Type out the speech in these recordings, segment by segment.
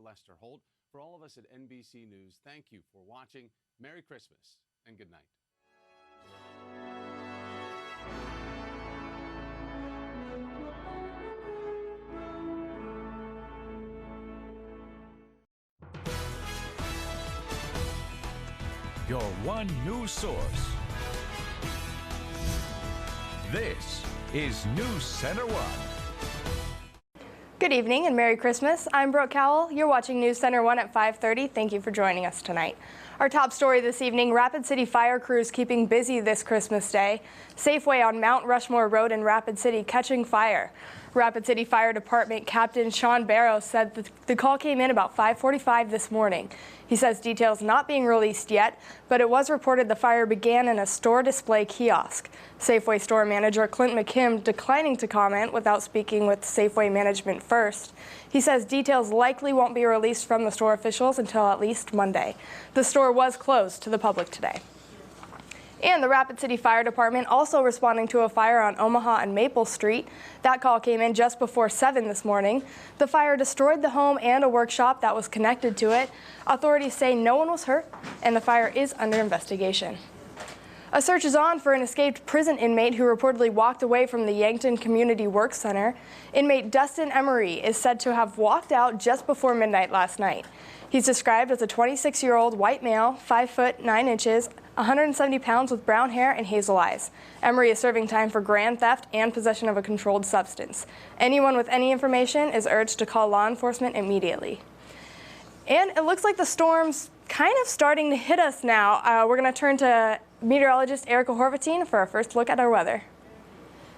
Lester Holt. For all of us at NBC News, thank you for watching. Merry Christmas and good night. Your one news source. This is NewsCenter1. Good evening and Merry Christmas. I'm Brooke Cowell. You're watching NewsCenter1 at 5:30. Thank you for joining us tonight. Our top story this evening, Rapid City fire crews keeping busy this Christmas Day. Safeway on Mount Rushmore Road in Rapid City catching fire. Rapid City Fire Department Captain Sean Barrow said that the call came in about 5:45 this morning. He says details not being released yet, but it was reported the fire began in a store display kiosk. Safeway store manager Clint McKim declining to comment without speaking with Safeway management first. He says details likely won't be released from the store officials until at least Monday. The store was closed to the public today. And the Rapid City Fire Department also responding to a fire on Omaha and Maple Street. That call came in just before 7 this morning. The fire destroyed the home and a workshop that was connected to it. Authorities say no one was hurt and the fire is under investigation. A search is on for an escaped prison inmate who reportedly walked away from the Yankton Community Work Center. Inmate Dustin Emery is said to have walked out just before midnight last night. He's described as a 26-year-old white male, 5 foot 9 inches, 170 pounds with brown hair and hazel eyes. Emery is serving time for grand theft and possession of a controlled substance. Anyone with any information is urged to call law enforcement immediately. And it looks like the storm's kind of starting to hit us now. We're going to turn to meteorologist Erica Horvatine for our first look at our weather.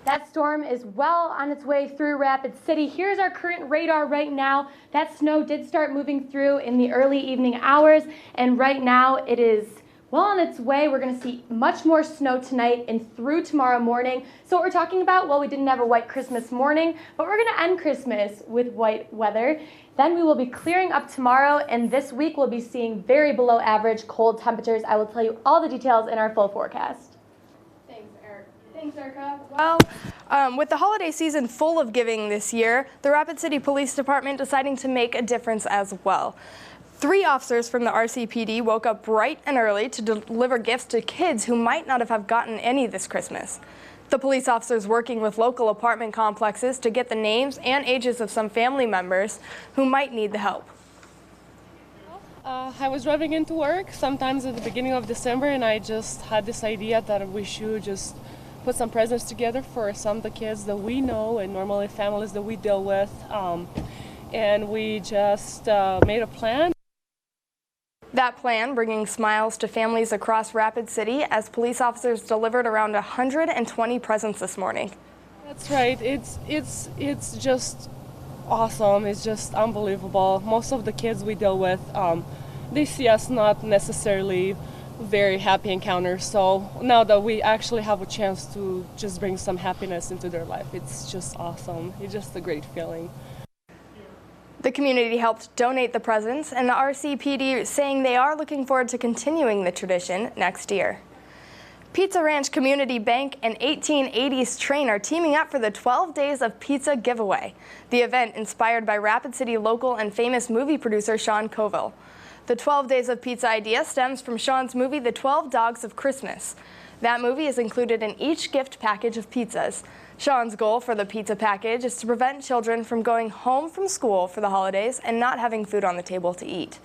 That storm is well on its way through Rapid City. Here's our current radar right now. That snow did start moving through in the early evening hours, and right now it is well on its way. We're going to see much more snow tonight and through tomorrow morning. So what we're talking about, well, we didn't have a white Christmas morning, but we're going to end Christmas with white weather. Then we will be clearing up tomorrow, and this week we'll be seeing very below average cold temperatures. I will tell you all the details in our full forecast. Thanks, Erica. Well, with the holiday season full of giving this year, the Rapid City Police Department deciding to make a difference as well. 3 officers from the RCPD woke up bright and early to deliver gifts to kids who might not have gotten any this Christmas. The police officers working with local apartment complexes to get the names and ages of some family members who might need the help. I was driving into work sometimes at the beginning of December, and I just had this idea that we should just put some presents together for some of the kids that we know and normally families that we deal with. And we just made a plan. That plan bringing smiles to families across Rapid City as police officers delivered around 120 presents this morning. That's right. It's just awesome. It's just unbelievable. Most of the kids we deal with, they see us not necessarily very happy encounters. So now that we actually have a chance to just bring some happiness into their life, it's just awesome. It's just a great feeling. The community helped donate the presents, and the RCPD saying they are looking forward to continuing the tradition next year. Pizza Ranch Community Bank and 1880s Train are teaming up for the 12 Days of Pizza giveaway. The event inspired by Rapid City local and famous movie producer Sean Coville. The 12 Days of Pizza idea stems from Sean's movie The 12 Dogs of Christmas. That movie is included in each gift package of pizzas. Sean's goal for the pizza package is to prevent children from going home from school for the holidays and not having food on the table to eat.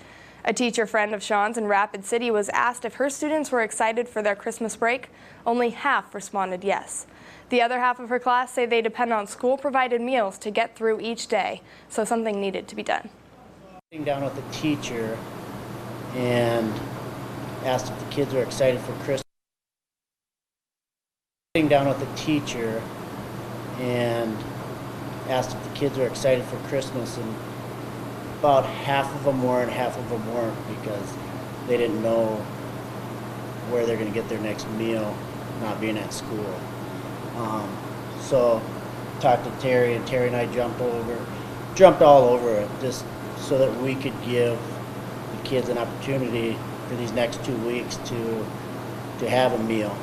A teacher friend of Sean's in Rapid City was asked if her students were excited for their Christmas break. Only half responded yes. The other half of her class say they depend on school-provided meals to get through each day, so something needed to be done. Sitting down with the teacher and asked if the kids were excited for Christmas. Sitting down with the teacher and asked if the kids were excited for Christmas, and about half of them were and half of them weren't because they didn't know where they're going to get their next meal not being at school. So talked to Terry, and Terry and I jumped all over it just so that we could give the kids an opportunity for these next 2 weeks to have a meal.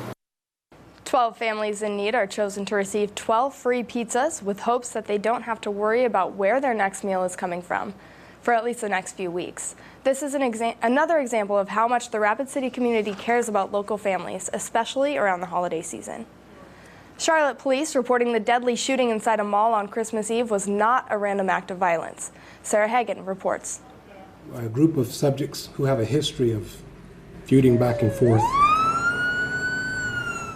12 families in need are chosen to receive 12 free pizzas with hopes that they don't have to worry about where their next meal is coming from. for at least the next few weeks. This is another example of how much the Rapid City community cares about local families, especially around the holiday season. Charlotte police reporting the deadly shooting inside a mall on Christmas Eve was not a random act of violence. Sarah Hagan reports. A group of subjects who have a history of feuding back and forth.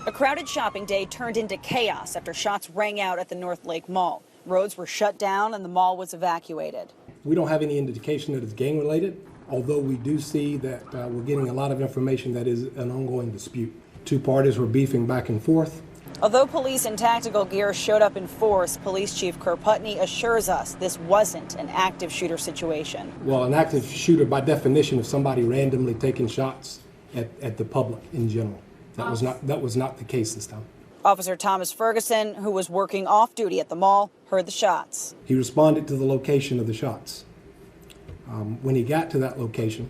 A crowded shopping day turned into chaos after shots rang out at the North Lake Mall. Roads were shut down and the mall was evacuated. We don't have any indication that it's gang related, although we do see that we're getting a lot of information that is an ongoing dispute. Two parties were beefing back and forth. Although police in tactical gear showed up in force, Police Chief Kerr Putney assures us this wasn't an active shooter situation. Well, an active shooter by definition is somebody randomly taking shots at the public in general. That was not the case this time. Officer Thomas Ferguson, who was working off duty at the mall, heard the shots. He responded to the location of the shots. When he got to that location,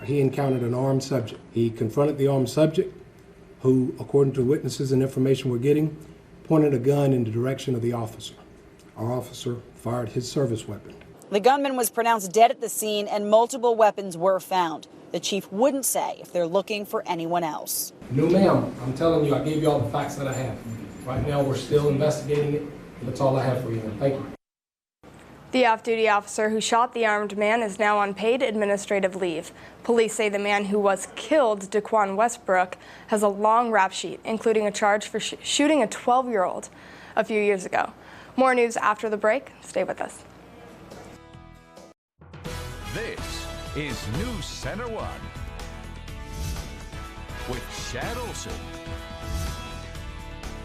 he encountered an armed subject. He confronted the armed subject, who, according to witnesses and information we're getting, pointed a gun in the direction of the officer. Our officer fired his service weapon. The gunman was pronounced dead at the scene and multiple weapons were found. The chief wouldn't say if they're looking for anyone else. No, ma'am. I'm telling you, I gave you all the facts that I have. Right now, we're still investigating it. That's all I have for you. Thank you. The off-duty officer who shot the armed man is now on paid administrative leave. Police say the man who was killed, Daquan Westbrook, has a long rap sheet, including a charge for shooting a 12-year-old a few years ago. More news after the break. Stay with us. This is NewsCenter1 with Shad Olson.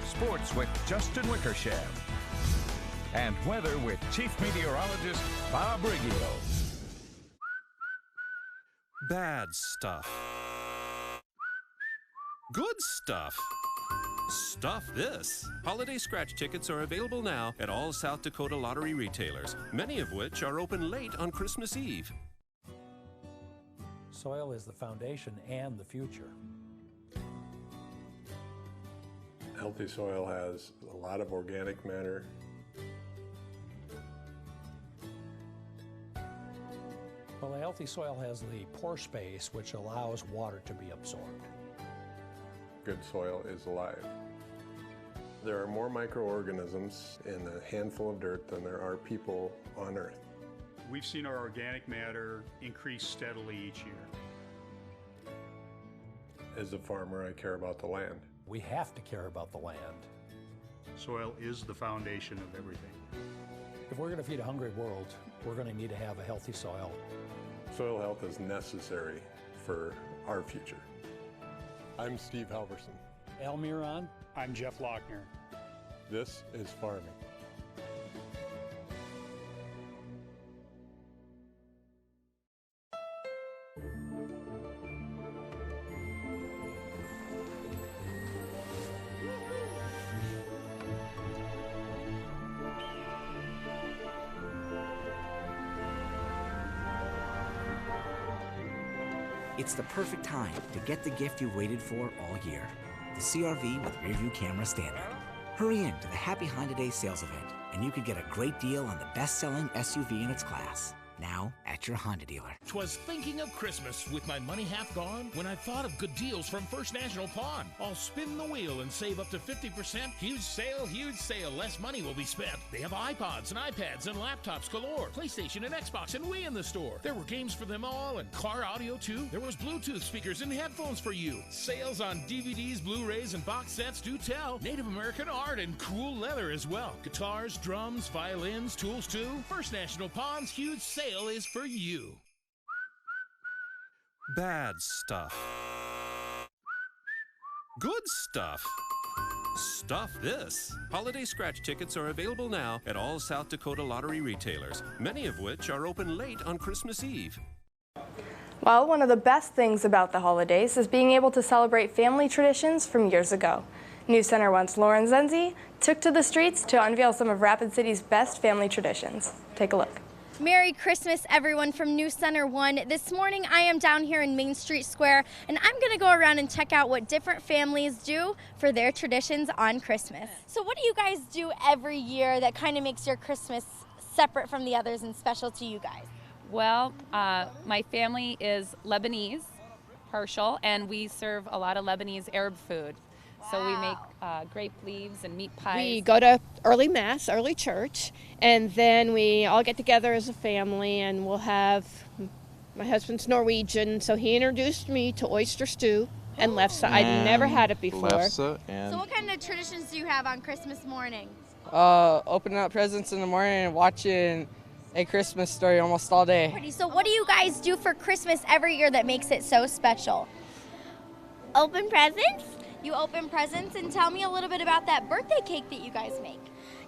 Sports with Justin Wickersham. And weather with Chief Meteorologist Bob Riggio. Bad stuff. Good stuff. Stuff this. Holiday scratch tickets are available now at all South Dakota lottery retailers, many of which are open late on Christmas Eve. Soil is the foundation and the future. Healthy soil has a lot of organic matter. Well, a healthy soil has the pore space, which allows water to be absorbed. Good soil is alive. There are more microorganisms in a handful of dirt than there are people on Earth. We've seen our organic matter increase steadily each year. As a farmer, I care about the land. We have to care about the land. Soil is the foundation of everything. If we're going to feed a hungry world, we're going to need to have a healthy soil. Soil health is necessary for our future. I'm Steve Halverson. Al Miron. I'm Jeff Lochner. This is farming. It's the perfect time to get the gift you've waited for all year. The CR-V with rear-view camera standard. Hurry in to the Happy Honda Day sales event, and you could get a great deal on the best-selling SUV in its class. Now at your Honda dealer. 'Twas thinking of Christmas with my money half gone when I thought of good deals from First National Pawn. I'll spin the wheel and save up to 50%. Huge sale, less money will be spent. They have iPods and iPads and laptops galore, PlayStation and Xbox and Wii in the store. There were games for them all and car audio too. There was Bluetooth speakers and headphones for you. Sales on DVDs, Blu-rays, and box sets do tell. Native American art and cool leather as well. Guitars, drums, violins, tools too. First National Pawn's huge sale is for you. Bad stuff. Good stuff. Stuff this. Holiday scratch tickets are available now at all South Dakota lottery retailers, many of which are open late on Christmas Eve. Well, one of the best things about the holidays is being able to celebrate family traditions from years ago. NewsCenter1's Lauren Zenzi took to the streets to unveil some of Rapid City's best family traditions. Take a look. Merry Christmas, everyone, from NewsCenter1. This morning I am down here in Main Street Square, and I'm going to go around and check out what different families do for their traditions on Christmas. So what do you guys do every year that kind of makes your Christmas separate from the others and special to you guys? Well, my family is Lebanese, partial, and we serve a lot of Lebanese Arab food. So we make grape leaves and meat pies. We go to early mass, early church, and then we all get together as a family, and we'll have, my husband's Norwegian, so he introduced me to oyster stew and lefse. I'd never had it before. So what kind of traditions do you have on Christmas morning? Opening up presents in the morning and watching A Christmas Story almost all day. So what do you guys do for Christmas every year that makes it so special? Open presents. You open presents, and tell me a little bit about that birthday cake that you guys make.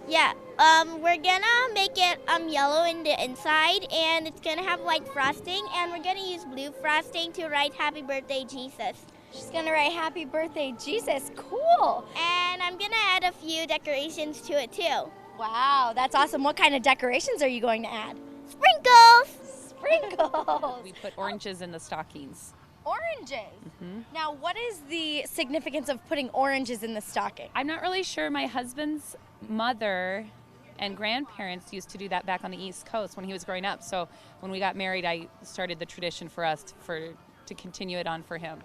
Yeah, we're gonna make it yellow in the inside, and it's gonna have white frosting, and we're gonna use blue frosting to write Happy Birthday Jesus. She's gonna write Happy Birthday Jesus. Cool. And I'm gonna add a few decorations to it too. Wow, that's awesome. What kind of decorations are you going to add? Sprinkles. Sprinkles. We put oranges in the stockings. Oranges. Now, what is the significance of putting oranges in the stocking? I'm not really sure. My husband's mother and grandparents used to do that back on the East Coast when he was growing up. So when we got married, I started the tradition for us to continue it on for him.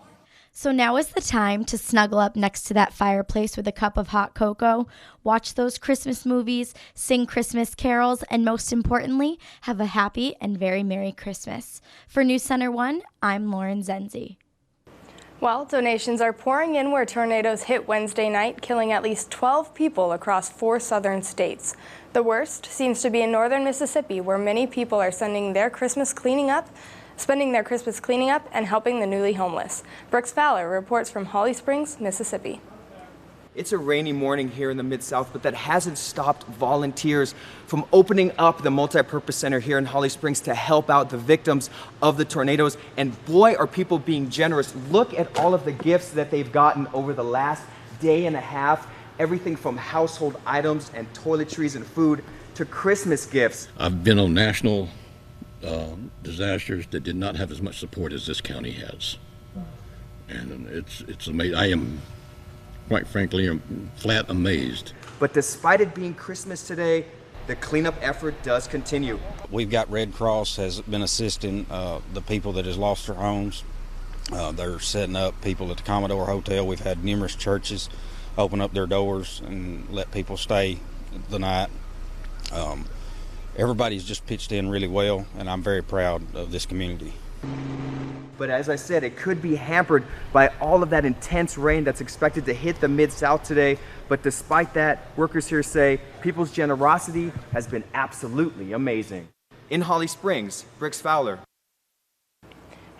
So now is the time to snuggle up next to that fireplace with a cup of hot cocoa, watch those Christmas movies, sing Christmas carols, and most importantly, have a happy and very Merry Christmas. For NewsCenter1, I'm Lauren Zenzi. Well, donations are pouring in where tornadoes hit Wednesday night, killing at least 12 people across 4 southern states. The worst seems to be in northern Mississippi, where many people are spending their Christmas cleaning up and helping the newly homeless. Brooks Fowler reports from Holly Springs, Mississippi. It's a rainy morning here in the Mid-South, but that hasn't stopped volunteers from opening up the multi-purpose center here in Holly Springs to help out the victims of the tornadoes. And boy, are people being generous. Look at all of the gifts that they've gotten over the last day and a half. Everything from household items and toiletries and food to Christmas gifts. I've been on national disasters that did not have as much support as this county has, and it's amazing. I am, quite frankly, flat amazed. But despite it being Christmas today, the cleanup effort does continue. We've got Red Cross has been assisting the people that has lost their homes. They're setting up people at the Commodore Hotel. We've had numerous churches open up their doors and let people stay the night. Everybody's just pitched in really well, and I'm very proud of this community. But as I said, it could be hampered by all of that intense rain that's expected to hit the Mid-South today. But despite that, workers here say people's generosity has been absolutely amazing. In Holly Springs, Brooks Fowler.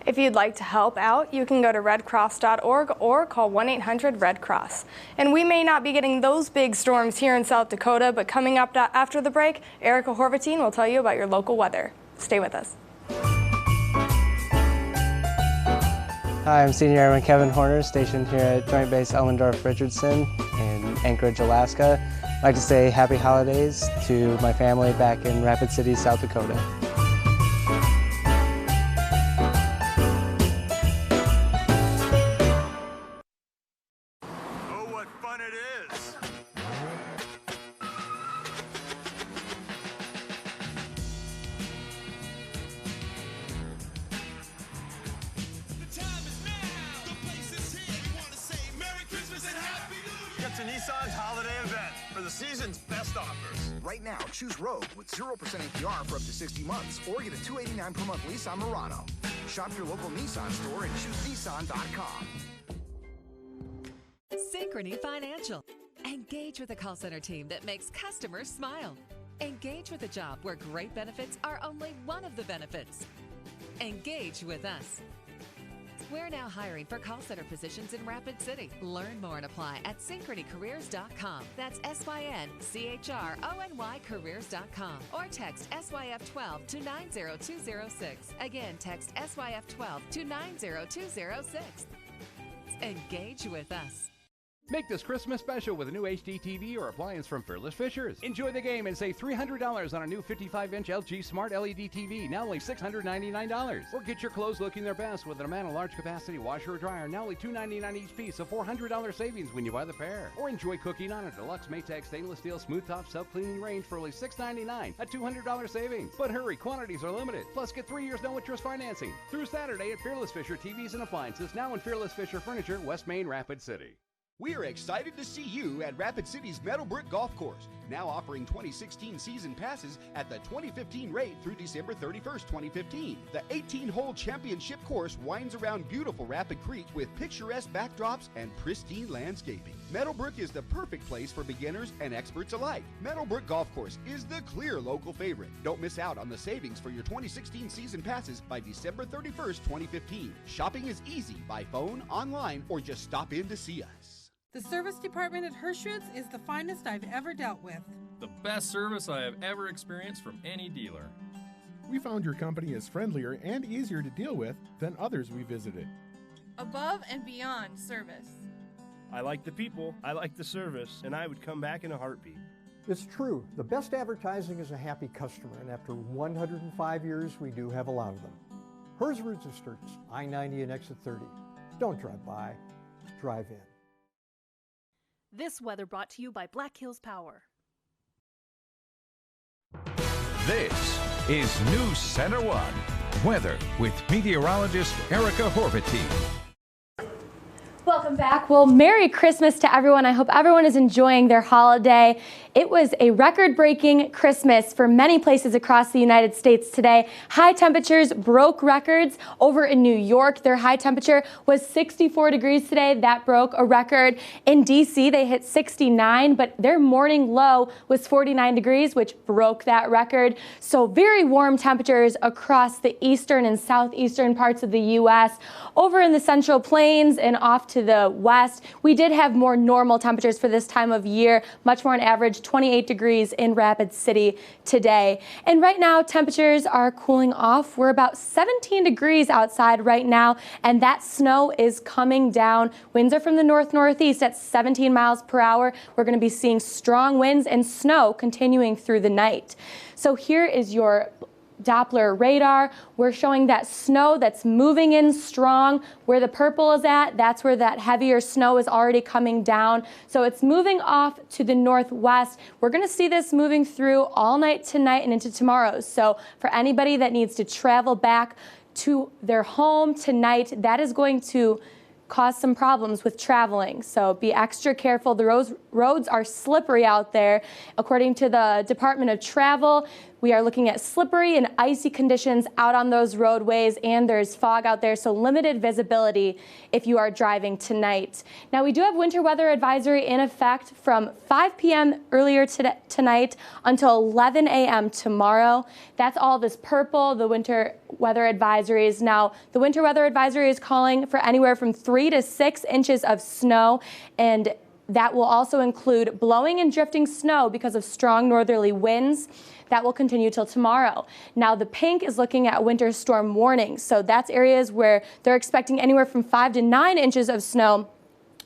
If you'd like to help out, you can go to redcross.org or call 1-800-RED-CROSS. And we may not be getting those big storms here in South Dakota, but coming up after the break, Erica Horvatine will tell you about your local weather. Stay with us. Hi, I'm Senior Airman Kevin Horner, stationed here at Joint Base Ellendorf-Richardson in Anchorage, Alaska. I'd like to say happy holidays to my family back in Rapid City, South Dakota. Nissan's holiday event for the season's best offers. Right now, choose Rogue with 0% APR for up to 60 months or get a $289 per month lease on Murano. Shop your local Nissan store and choose Nissan.com. Synchrony Financial. Engage with a call center team that makes customers smile. Engage with a job where great benefits are only one of the benefits. Engage with us. We're now hiring for call center positions in Rapid City. Learn more and apply at synchronycareers.com. That's SYNCHRONY careers.com. Or text SYF12 to 90206. Again, text SYF12 to 90206. Engage with us. Make this Christmas special with a new HD TV or appliance from Fearless Fishers. Enjoy the game and save $300 on a new 55-inch LG Smart LED TV, now only $699. Or get your clothes looking their best with an Amana large capacity washer or dryer, now only $299 each piece, so $400 savings when you buy the pair. Or enjoy cooking on a deluxe Maytag stainless steel smooth top self-cleaning range for only $699, a $200 savings. But hurry, quantities are limited. Plus, get 3 years no interest financing through Saturday at Fearless Fisher TVs and Appliances, now in Fearless Fisher Furniture, West Main, Rapid City. We are excited to see you at Rapid City's Meadowbrook Golf Course, now offering 2016 season passes at the 2015 rate through December 31st, 2015. The 18-hole championship course winds around beautiful Rapid Creek with picturesque backdrops and pristine landscaping. Meadowbrook is the perfect place for beginners and experts alike. Meadowbrook Golf Course is the clear local favorite. Don't miss out on the savings for your 2016 season passes by December 31st, 2015. Shopping is easy by phone, online, or just stop in to see us. The service department at Herschutz is the finest I've ever dealt with. The best service I have ever experienced from any dealer. We found your company is friendlier and easier to deal with than others we visited. Above and beyond service. I like the people, I like the service, and I would come back in a heartbeat. It's true. The best advertising is a happy customer, and after 105 years, we do have a lot of them. Herz Resistance, I-90 and exit 30. Don't drive by, drive in. This weather brought to you by Black Hills Power. This is NewsCenter1 Weather with meteorologist Erica Horvity. Welcome back. Well, Merry Christmas to everyone. I hope everyone is enjoying their holiday. It was a record-breaking Christmas for many places across the United States today. High temperatures broke records over in New York. Their high temperature was 64 degrees today. That broke a record. In D.C., they hit 69, but their morning low was 49 degrees, which broke that record. So very warm temperatures across the eastern and southeastern parts of the U.S. Over in the Central Plains and off to the west, we did have more normal temperatures for this time of year, much more on average 28 degrees in Rapid City today. And right now temperatures are cooling off. We're about 17 degrees outside right now, and that snow is coming down. Winds are from the north-northeast at 17 miles per hour. We're going to be seeing strong winds and snow continuing through the night. So here is your Doppler radar. We're showing that snow that's moving in strong. Where the purple is at, that's where that heavier snow is already coming down. So it's moving off to the northwest. We're going to see this moving through all night tonight and into tomorrow. So for anybody that needs to travel back to their home tonight, that is going to cause some problems with traveling. So be extra careful. The roads are slippery out there. According to the Department of Travel, we are looking at slippery and icy conditions out on those roadways, and there's fog out there, so limited visibility if you are driving tonight. Now, we do have winter weather advisory in effect from 5 p.m. earlier tonight until 11 a.m. tomorrow. That's all this purple, the winter weather advisories. Now, the winter weather advisory is calling for anywhere from 3 to 6 inches of snow, and that will also include blowing and drifting snow because of strong northerly winds. That will continue till tomorrow. Now, the pink is looking at winter storm warnings. So that's areas where they're expecting anywhere from 5 to 9 inches of snow.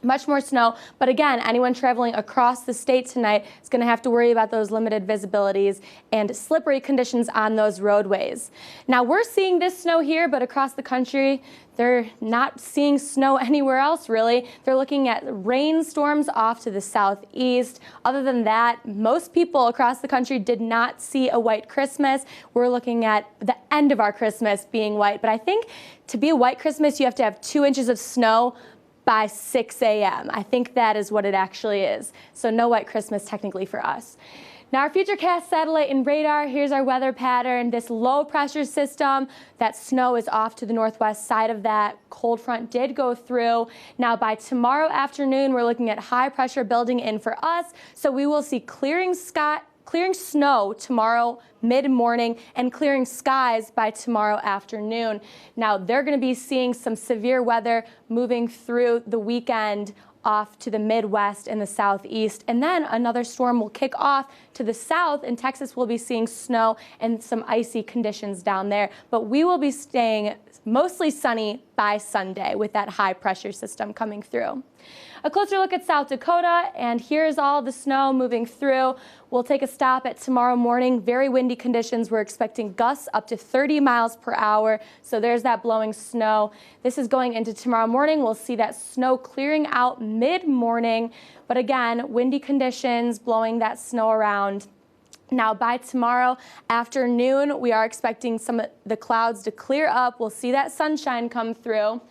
Much more snow, but again, anyone traveling across the state tonight is going to have to worry about those limited visibilities and slippery conditions on those roadways. Now, we're seeing this snow here, but across the country, they're not seeing snow anywhere else, really. They're looking at rainstorms off to the southeast. Other than that, most people across the country did not see a white Christmas. We're looking at the end of our Christmas being white, but I think to be a white Christmas, you have to have 2 inches of snow by 6 a.m. I think that is what it actually is. So no white Christmas technically for us. Now, our Futurecast satellite and radar, here's our weather pattern. This low pressure system, that snow is off to the northwest side of that. Cold front did go through. Now, by tomorrow afternoon, we're looking at high pressure building in for us. So we will see clearing snow tomorrow mid-morning and clearing skies by tomorrow afternoon. Now, they're going to be seeing some severe weather moving through the weekend off to the Midwest and the Southeast. And then another storm will kick off to the south, and Texas will be seeing snow and some icy conditions down there. But we will be staying mostly sunny by Sunday with that high pressure system coming through. A closer look at South Dakota, and here's all the snow moving through. We'll take a stop at tomorrow morning. Very windy conditions. We're expecting gusts up to 30 miles per hour. So there's that blowing snow. This is going into tomorrow morning. We'll see that snow clearing out mid-morning. But again, windy conditions blowing that snow around. Now by tomorrow afternoon, we are expecting some of the clouds to clear up. We'll see that sunshine come through.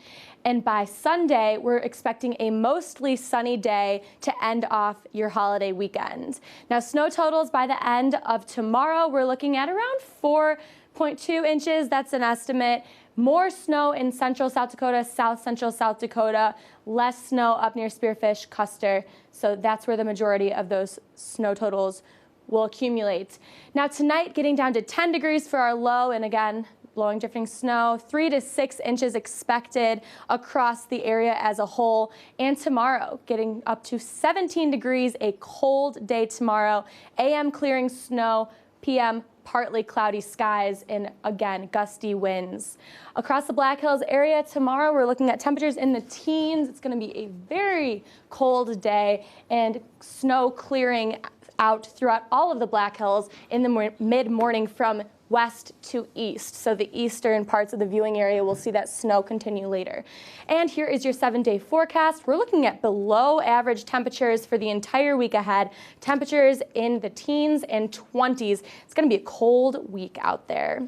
And by Sunday, we're expecting a mostly sunny day to end off your holiday weekend. Now, snow totals by the end of tomorrow, we're looking at around 4.2 inches. That's an estimate. More snow in central South Dakota, south central South Dakota, less snow up near Spearfish, Custer. So that's where the majority of those snow totals will accumulate. Now tonight, getting down to 10 degrees for our low, and again, blowing drifting snow, 3 to 6 inches expected across the area as a whole. And tomorrow, getting up to 17 degrees, a cold day tomorrow. AM clearing snow, PM partly cloudy skies, and again, gusty winds. Across the Black Hills area tomorrow, we're looking at temperatures in the teens. It's going to be a very cold day, and snow clearing out throughout all of the Black Hills in the mid-morning from west to east. So the eastern parts of the viewing area will see that snow continue later. And here is your 7-day forecast. We're looking at below average temperatures for the entire week ahead. Temperatures in the teens and 20s. It's going to be a cold week out there.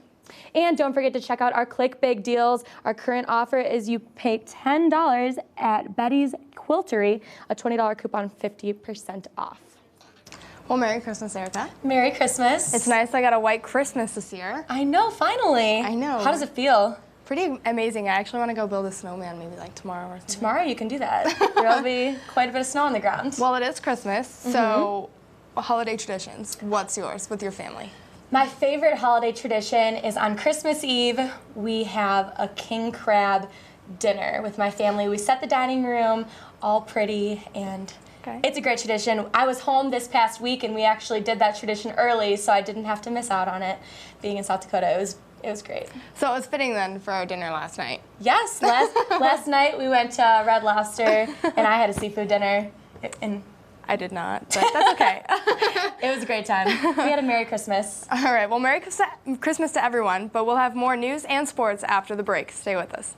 And don't forget to check out our Click Big deals. Our current offer is you pay $10 at Betty's Quiltery, a $20 coupon, 50% off. Well, Merry Christmas, Erica. Merry Christmas. It's nice I got a white Christmas this year. I know, finally. I know. How does it feel? Pretty amazing. I actually want to go build a snowman maybe like tomorrow or something. Tomorrow you can do that. There'll be quite a bit of snow on the ground. Well, it is Christmas, so holiday traditions. What's yours with your family? My favorite holiday tradition is on Christmas Eve, we have a king crab dinner with my family. We set the dining room all pretty, and it's a great tradition. I was home this past week, and we actually did that tradition early, so I didn't have to miss out on it. Being in South Dakota, it was great. So it was fitting then for our dinner last night. Yes, last night we went to Red Lobster, and I had a seafood dinner, and I did not, but that's okay. It was a great time. We had a Merry Christmas. All right, well, Merry Christmas to everyone, but we'll have more news and sports after the break. Stay with us.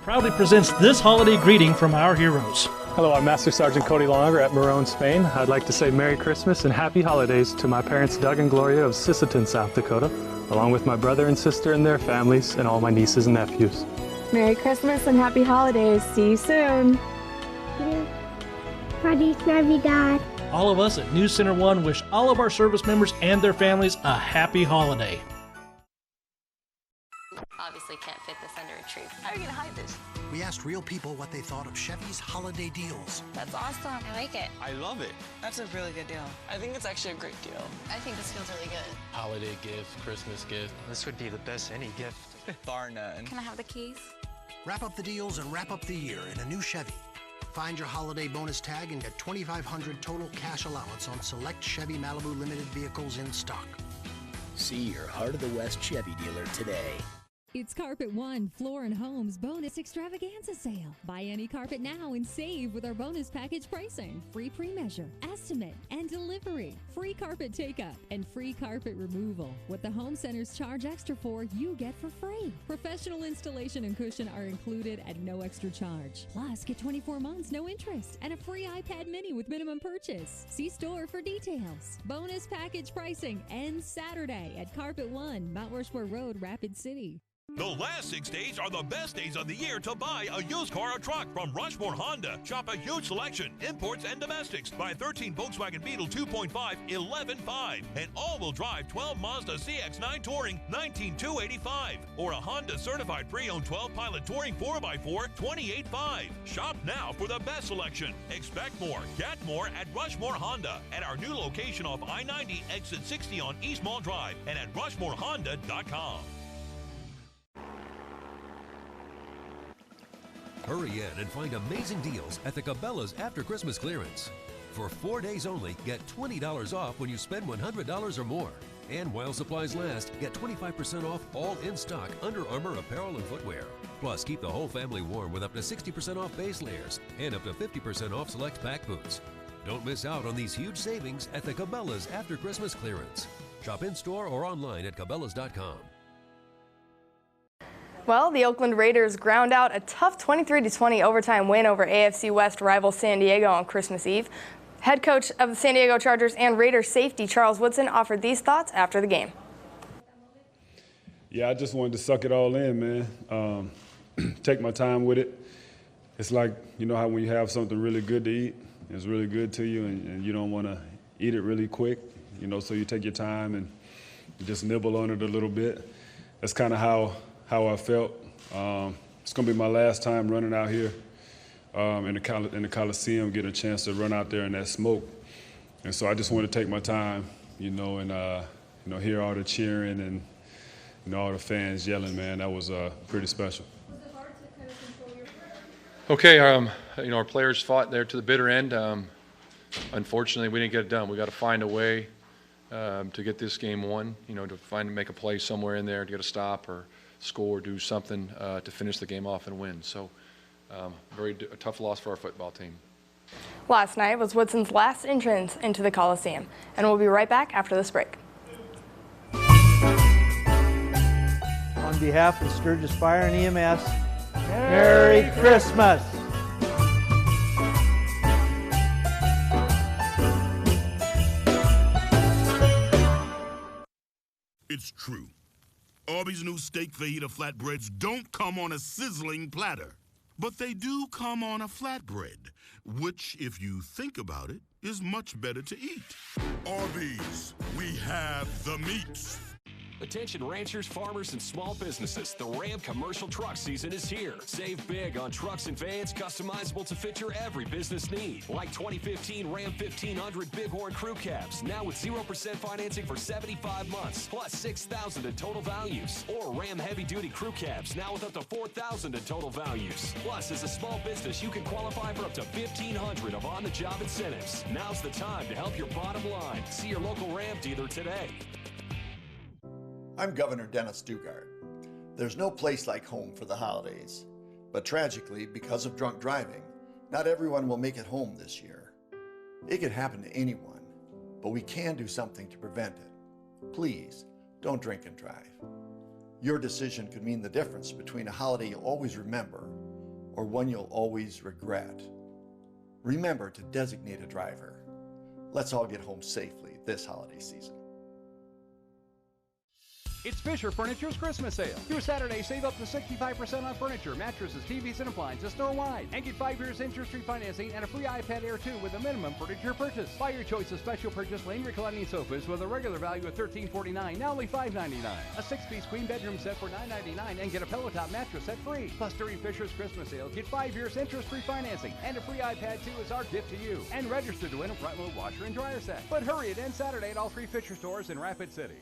Proudly presents this holiday greeting from our heroes. Hello, I'm Master Sergeant Cody Longer at Marone, Spain. I'd like to say Merry Christmas and Happy Holidays to my parents Doug and Gloria of Sisseton, South Dakota, along with my brother and sister and their families, and all my nieces and nephews. Merry Christmas and Happy Holidays. See you soon. Feliz Navidad. All of us at NewsCenter1 wish all of our service members and their families a happy holiday. Obviously can't fit this under a tree. How are you going to hide this? We asked real people what they thought of Chevy's holiday deals. That's awesome. I like it. I love it. That's a really good deal. I think it's actually a great deal. I think this feels really good. Holiday gift, Christmas gift. This would be the best any gift. Bar none. Can I have the keys? Wrap up the deals and wrap up the year in a new Chevy. Find your holiday bonus tag and get $2,500 total cash allowance on select Chevy Malibu Limited vehicles in stock. See your Heart of the West Chevy dealer today. It's Carpet One Floor and Home's bonus extravaganza sale. Buy any carpet now and save with our bonus package pricing. Free pre-measure, estimate, and delivery. Free carpet take-up and free carpet removal. What the home centers charge extra for, you get for free. Professional installation and cushion are included at no extra charge. Plus, get 24 months, no interest, and a free iPad mini with minimum purchase. See store for details. Bonus package pricing ends Saturday at Carpet One, Mount Rushmore Road, Rapid City. The last 6 days are the best days of the year to buy a used car or truck from Rushmore Honda. Shop a huge selection, imports and domestics. Buy 13 Volkswagen Beetle 2.5, 11.5, and all-wheel drive 12 Mazda CX-9 Touring, 19,285, or a Honda certified pre-owned 12 Pilot Touring 4x4, 28.5. Shop now for the best selection. Expect more, get more at Rushmore Honda at our new location off I-90 exit 60 on East Mall Drive and at rushmorehonda.com. Hurry in and find amazing deals at the Cabela's After Christmas Clearance. For 4 days only, get $20 off when you spend $100 or more. And while supplies last, get 25% off all in-stock Under Armour apparel and footwear. Plus, keep the whole family warm with up to 60% off base layers and up to 50% off select pack boots. Don't miss out on these huge savings at the Cabela's After Christmas Clearance. Shop in-store or online at Cabela's.com. Well, the Oakland Raiders ground out a tough 23-20 overtime win over AFC West rival San Diego on Christmas Eve. Head coach of the San Diego Chargers and Raiders safety Charles Woodson offered these thoughts after the game. Yeah, I just wanted to suck it all in, man. Take my time with it. It's like, you know how when you have something really good to eat, it's really good to you, and you don't want to eat it really quick, you know, so you take your time and you just nibble on it a little bit. That's kind of how I felt. It's going to be my last time running out here in the Coliseum, getting a chance to run out there in that smoke. And so I just want to take my time, you know, and, you know, hear all the cheering and, you know, all the fans yelling, man. That was pretty special. Okay, you know, our players fought there to the bitter end. Unfortunately, we didn't get it done. We got to find a way to get this game won, you know, to make a play somewhere in there to get a stop or score, do something to finish the game off and win. So a tough loss for our football team. Last night was Woodson's last entrance into the Coliseum, and we'll be right back after this break. On behalf of Sturgis Fire and EMS, Merry Christmas! It's true. Arby's new steak fajita flatbreads don't come on a sizzling platter, but they do come on a flatbread, which, if you think about it, is much better to eat. Arby's, we have the meats. Attention ranchers, farmers, and small businesses. The Ram commercial truck season is here. Save big on trucks and vans customizable to fit your every business need. Like 2015 Ram 1500 Bighorn Crew Cabs, now with 0% financing for 75 months, plus $6,000 in total values. Or Ram Heavy Duty Crew Cabs, now with up to $4,000 in total values. Plus, as a small business, you can qualify for up to $1,500 of on-the-job incentives. Now's the time to help your bottom line. See your local Ram dealer today. I'm Governor Dennis Dugard. There's no place like home for the holidays. But tragically, because of drunk driving, not everyone will make it home this year. It could happen to anyone, but we can do something to prevent it. Please, don't drink and drive. Your decision could mean the difference between a holiday you'll always remember or one you'll always regret. Remember to designate a driver. Let's all get home safely this holiday season. It's Fisher Furniture's Christmas sale. Through Saturday, save up to 65% on furniture, mattresses, TVs, and appliances store-wide. And get 5 years interest-free financing and a free iPad Air 2 with a minimum furniture purchase. Buy your choice of special purchase lane reclining sofas with a regular value of $13.49, now only $5.99. A 6-piece queen bedroom set for $9.99 and get a pillow top mattress set free. Plus, during Fisher's Christmas sale, get 5 years interest-free financing and a free iPad 2 is our gift to you. And register to win a front-load washer and dryer set. But hurry, it ends Saturday at all 3 Fisher stores in Rapid City.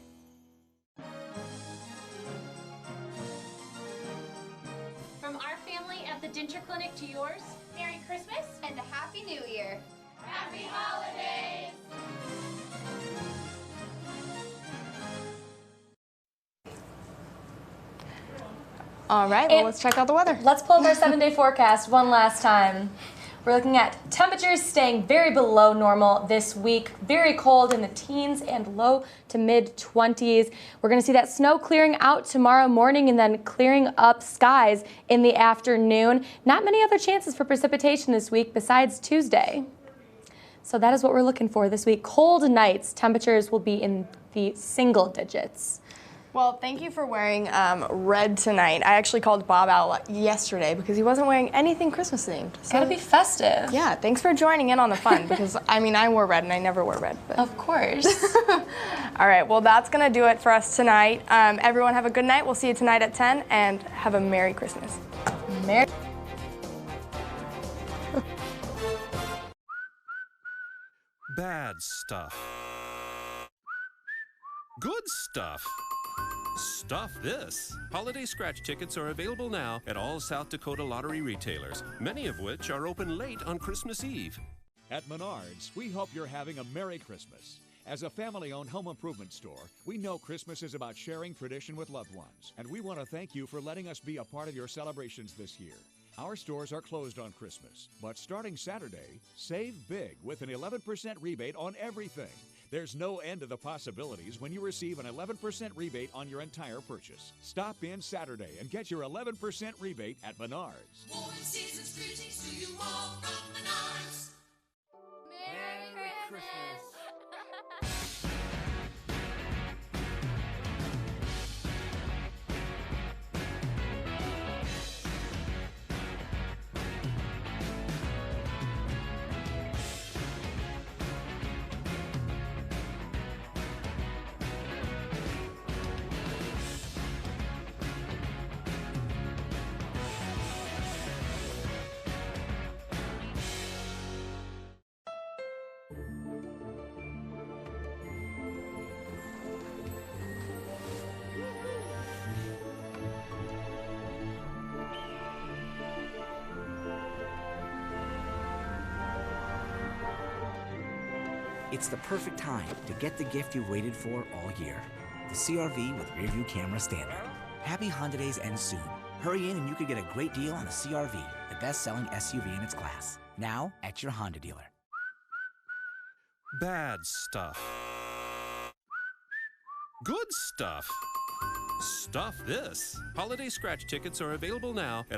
From our family at the Denture Clinic to yours, Merry Christmas and a Happy New Year. Happy Holidays! All right, well, let's check out the weather. Let's pull up our 7-day forecast one last time. We're looking at temperatures staying very below normal this week. Very cold in the teens and low to mid-20s. We're going to see that snow clearing out tomorrow morning and then clearing up skies in the afternoon. Not many other chances for precipitation this week besides Tuesday. So that is what we're looking for this week. Cold nights. Temperatures will be in the single digits. Well, thank you for wearing red tonight. I actually called Bob out yesterday because he wasn't wearing anything Christmas themed. So gotta be festive. Yeah, thanks for joining in on the fun because, I mean, I wore red and I never wore red. But. Of course. All right, well, that's going to do it for us tonight. Everyone have a good night. We'll see you tonight at 10 and have a Merry Christmas. Merry Bad stuff. Good stuff. Stuff this. Holiday scratch tickets are available now at all South Dakota lottery retailers, many of which are open late on Christmas Eve. At Menards, we hope you're having a Merry Christmas. As a family-owned home improvement store, we know Christmas is about sharing tradition with loved ones, and we want to thank you for letting us be a part of your celebrations this year. Our stores are closed on Christmas, but starting Saturday, save big with an 11% rebate on everything. There's no end to the possibilities when you receive an 11% rebate on your entire purchase. Stop in Saturday and get your 11% rebate at Menards. Warm season's greetings to you all from Menards. Merry Christmas! It's the perfect time to get the gift you've waited for all year. The CR-V with rear-view camera standard. Happy Honda Days end soon. Hurry in and you could get a great deal on the CR-V, the best-selling SUV in its class. Now at your Honda dealer. Bad stuff. Good stuff. Stuff this. Holiday scratch tickets are available now at